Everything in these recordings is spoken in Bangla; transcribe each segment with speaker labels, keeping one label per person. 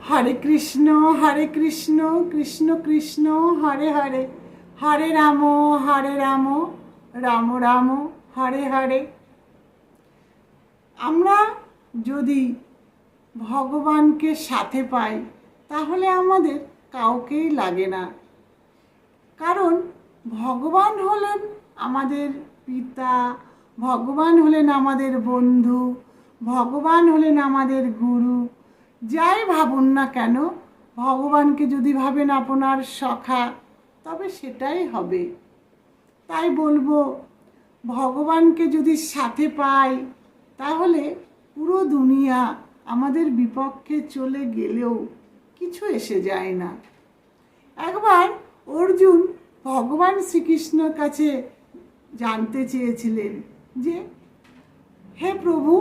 Speaker 1: হরে কৃষ্ণ কৃষ্ণ কৃষ্ণ হরে হরে, হরে রাম রাম রাম হরে হরে। আমরা যদি ভগবানকে সাথে পাই তাহলে আমাদের কাউকেই লাগে না, কারণ ভগবান হলেন আমাদের পিতা, ভগবান হলেন আমাদের বন্ধু, ভগবান হলেন আমাদের গুরু। যাই ভাবুন না কেন, ভগবানকে যদি ভাবেন আপনার সখা, তবে সেটাই হবে। তাই বলবো, ভগবানকে যদি সাথে পাই তাহলে পুরো দুনিয়া আমাদের বিপক্ষে চলে গেলেও কিছু এসে যায় না। একবার অর্জুন ভগবান শ্রীকৃষ্ণর কাছে জানতে চেয়েছিলেন যে, হে প্রভু,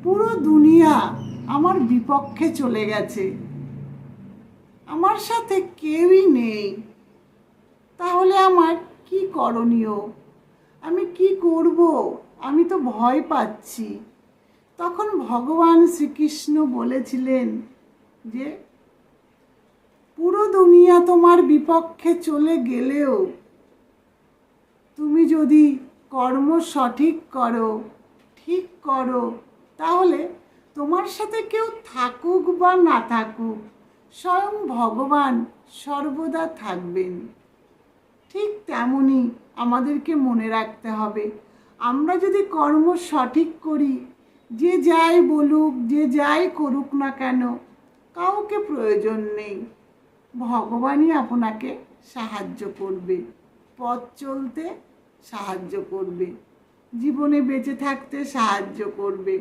Speaker 1: পুরো দুনিয়া আমার বিপক্ষে চলে গেছে, আমার সাথে কেউই নেই, তাহলে আমার কি করণীয়? আমি কি করব? আমি তো ভয় পাচ্ছি। তখন ভগবান শ্রীকৃষ্ণ বলেছিলেন যে, পুরো দুনিয়া তোমার বিপক্ষে চলে গেলেও তুমি যদি কর্ম সঠিক করো, ঠিক করো, তাহলে তোমার সাথে কেউ থাকুক বা না থাকুক, স্বয়ং ভগবান সর্বদা থাকবেন। ঠিক তেমনই আমাদেরকে মনে রাখতে হবে, আমরা যদি কর্ম সঠিক করি, যে যাই বলুক, যে যাই করুক না কেন, কাউকে প্রয়োজন নেই, ভগবানই আপনাকে সাহায্য করবে, পথ চলতে সাহায্য করবে, জীবনে বেঁচে থাকতে সাহায্য করবে।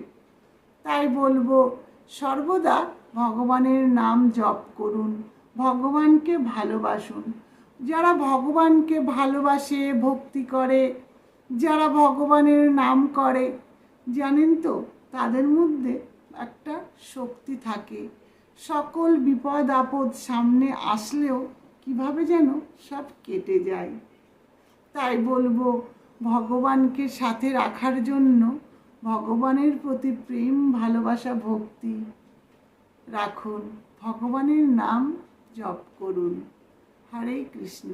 Speaker 1: তাই বলবো, সর্বদা ভগবানের নাম জপ করুন, ভগবানকে ভালোবাসুন। যারা ভগবানকে ভালোবাসে, ভক্তি করে, যারা ভগবানের নাম করে, জানেন তো, তাদের মধ্যে একটা শক্তি থাকে। সকল বিপদ আপদ সামনে আসলেও কিভাবে যেন সব কেটে যায়। তাই বলবো, ভগবানকে সাথে রাখার জন্য ভগবানের প্রতি প্রেম, ভালোবাসা, ভক্তি রাখুন, ভগবানের নাম জপ করুন। হরে কৃষ্ণ।